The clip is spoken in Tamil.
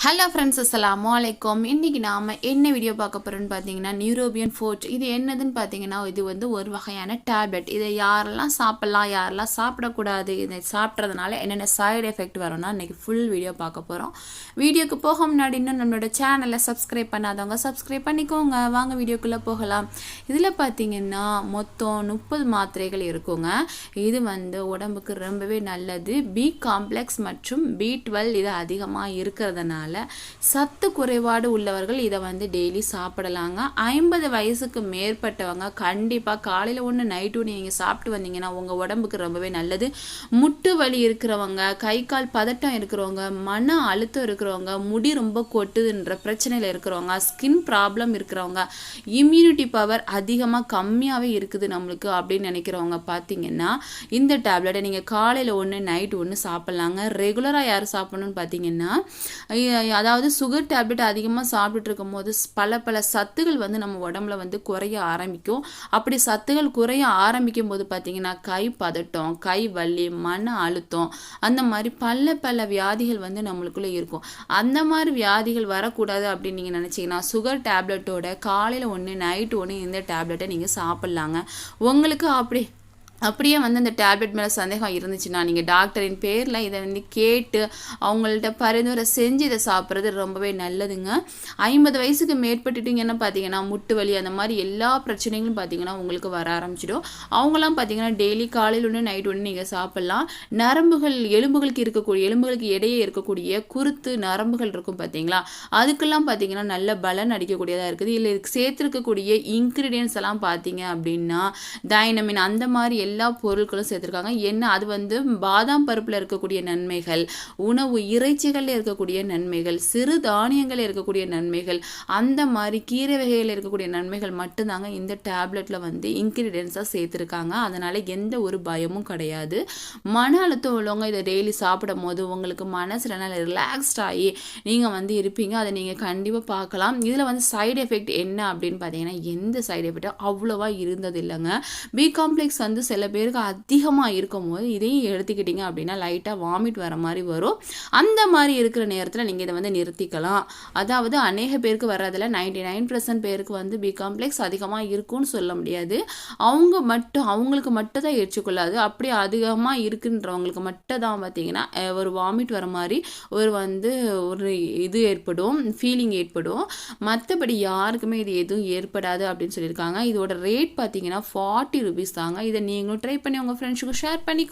ஹலோ ஃப்ரெண்ட்ஸ், அஸ்ஸலாமு அலைக்கும். இன்றைக்கி நாம் என்ன வீடியோ பார்க்க போகிறோன்னு பார்த்தீங்கன்னா, நியூரோபியன் ஃபோர்ட். இது என்னதுன்னு பார்த்தீங்கன்னா, இது வந்து ஒரு வகையான டேப்லெட். இதை யாரெல்லாம் சாப்பிட்லாம், யாரெல்லாம் சாப்பிடக்கூடாது, இதை சாப்பிட்றதுனால என்னென்ன சைடு எஃபெக்ட் வரும்னா இன்றைக்கி ஃபுல் வீடியோ பார்க்க போகிறோம். வீடியோக்கு போக முன்னாடி இன்னும் நம்மளோட சேனலை சப்ஸ்கிரைப் பண்ணாதவங்க சப்ஸ்கிரைப் பண்ணிக்கோங்க. வாங்க வீடியோக்குள்ளே போகலாம். இதில் பார்த்தீங்கன்னா மொத்தம் 30 மாத்திரைகள் இருக்குங்க. இது வந்து உடம்புக்கு ரொம்பவே நல்லது. பி காம்ப்ளெக்ஸ் மற்றும் B12 இது அதிகமாக இருக்கிறதுனால சத்து குறைபாடு உள்ளவர்கள் இதை வந்து டெய்லி சாப்பிடலாங்க. 50 வயசுக்கு மேற்பட்டவங்க கண்டிப்பாக காலையில் ஒன்று நைட்டு ஒன்று நீங்கள் சாப்பிட்டு வந்தீங்கன்னா உங்கள் உடம்புக்கு ரொம்பவே நல்லது. முட்டு வலி இருக்கிறவங்க, கை கால் பதட்டம் இருக்கிறவங்க, மன அழுத்தம் இருக்கிறவங்க, முடி ரொம்ப கொட்டுதுன்ற பிரச்சனையில் இருக்கிறவங்க, ஸ்கின் ப்ராப்ளம் இருக்கிறவங்க, இம்யூனிட்டி பவர் அதிகமாக கம்மியாகவே இருக்குது நம்மளுக்கு அப்படின்னு நினைக்கிறவங்க பார்த்தீங்கன்னா இந்த டேப்லெட்டை நீங்கள் காலையில் ஒன்று நைட்டு ஒன்று சாப்பிட்லாங்க. ரெகுலராக யார் சாப்பிடணும்னு பார்த்தீங்கன்னா, அதாவது சுகர் டேப்லெட் அதிகமாக சாப்பிட்டுட்டு இருக்கும் போது பல சத்துகள் வந்து நம்ம உடம்புல வந்து குறைய ஆரம்பிக்கும். அப்படி சத்துகள் குறைய ஆரம்பிக்கும் போது பார்த்தீங்கன்னா கை பதட்டம், கை வலி, மன அழுத்தம், அந்த மாதிரி பல வியாதிகள் வந்து நம்மளுக்குள்ளே இருக்கும். அந்த மாதிரி வியாதிகள் வரக்கூடாது அப்படின்னு நீங்கள் நினச்சிங்கன்னா சுகர் டேப்லெட்டோட காலையில் ஒன்று நைட்டு ஒன்று இந்த டேப்லெட்டை நீங்கள் சாப்பிட்லாங்க. உங்களுக்கு அப்படியே வந்து அந்த டேப்லெட் மேலே சந்தேகம் இருந்துச்சுன்னா நீங்கள் டாக்டரின் பேரில் இதை வந்து கேட்டு அவங்கள்ட்ட பரிந்துரை செஞ்சு இதை சாப்பிட்றது ரொம்பவே நல்லதுங்க. 50 வயசுக்கு மேற்பட்டுட்டிங்கன்னு பார்த்தீங்கன்னா முட்டு வலி அந்த மாதிரி எல்லா பிரச்சனைகளும் பார்த்தீங்கன்னா உங்களுக்கு வர ஆரம்பிச்சிடும். அவங்களாம் பார்த்தீங்கன்னா டெய்லி காலையில் ஒன்று நைட் ஒன்று நீங்கள் சாப்பிட்லாம். நரம்புகள் எலும்புகளுக்கு இடையே இருக்கக்கூடிய குருத்து நரம்புகள் இருக்கும் பார்த்தீங்களா, அதுக்கெல்லாம் பார்த்தீங்கன்னா நல்ல பலன் அடிக்கக்கூடியதாக இருக்குது. இதில் சேர்த்துருக்கக்கூடிய இன்க்ரீடியன்ஸ் எல்லாம் பார்த்தீங்க அப்படின்னா டைனமின் அந்த மாதிரி எல்லா பொருட்களும் சேர்த்துருக்காங்க. என்ன அது வந்து பாதாம் பருப்பில் இருக்கக்கூடிய நன்மைகள், உணவு இறைச்சிகளில் இருக்கக்கூடிய நன்மைகள், சிறு தானியங்களில் இருக்கக்கூடிய நன்மைகள், அந்த மாதிரி கீரை வகைகளில் இருக்கக்கூடிய நன்மைகள் மட்டும்தாங்க இந்த டேப்லெட்டில் வந்து இன்க்ரீடியன்ஸாக சேர்த்துருக்காங்க. அதனால் எந்த ஒரு பயமும் கிடையாது. மன அழுத்தம் உள்ளவங்க இதை டெய்லி சாப்பிடும் போது உங்களுக்கு மனசில் நல்ல ரிலாக்ஸ்ட் ஆகி நீங்கள் வந்து இருப்பீங்க. அதை நீங்கள் கண்டிப்பாக பார்க்கலாம். இதில் வந்து சைடு எஃபெக்ட் என்ன அப்படின்னு பார்த்தீங்கன்னா எந்த சைடு எஃபெக்டும் அவ்வளோவா இருந்தது இல்லைங்க. பி காம்ப்ளெக்ஸ் வந்து சில பேருக்கு அதிகமாக இருக்கும் போது இதையும் எடுத்துக்கிட்டீங்க அப்படின்னா லைட்டாக வாமிட் வர மாதிரி வரும். அந்த மாதிரி இருக்கிற நேரத்தில் நீங்கள் இதை வந்து நிறுத்திக்கலாம். அதாவது அநேக பேருக்கு வர்றதில் 99% பேருக்கு வந்து பி காம்ப்ளெக்ஸ் அதிகமாக இருக்குன்னு சொல்ல முடியாது. அவங்களுக்கு மட்டும் தான் ஏற்றுக்கொள்ளாது. அப்படி அதிகமாக இருக்குன்றவங்களுக்கு மட்டும் தான் பார்த்தீங்கன்னா ஒரு வாமிட் வர மாதிரி ஒரு இது ஏற்படும், ஃபீலிங் ஏற்படும். மற்றபடி யாருக்குமே இது எதுவும் ஏற்படாது அப்படின்னு சொல்லியிருக்காங்க. இதோட ரேட் பார்த்தீங்கன்னா 40 ரூபீஸ் தாங்க. இதை நீங்களும் ட்ரை பண்ணி உங்கள் ஃப்ரெண்ட்ஸுக்கு ஷேர் பண்ணிக்கோ.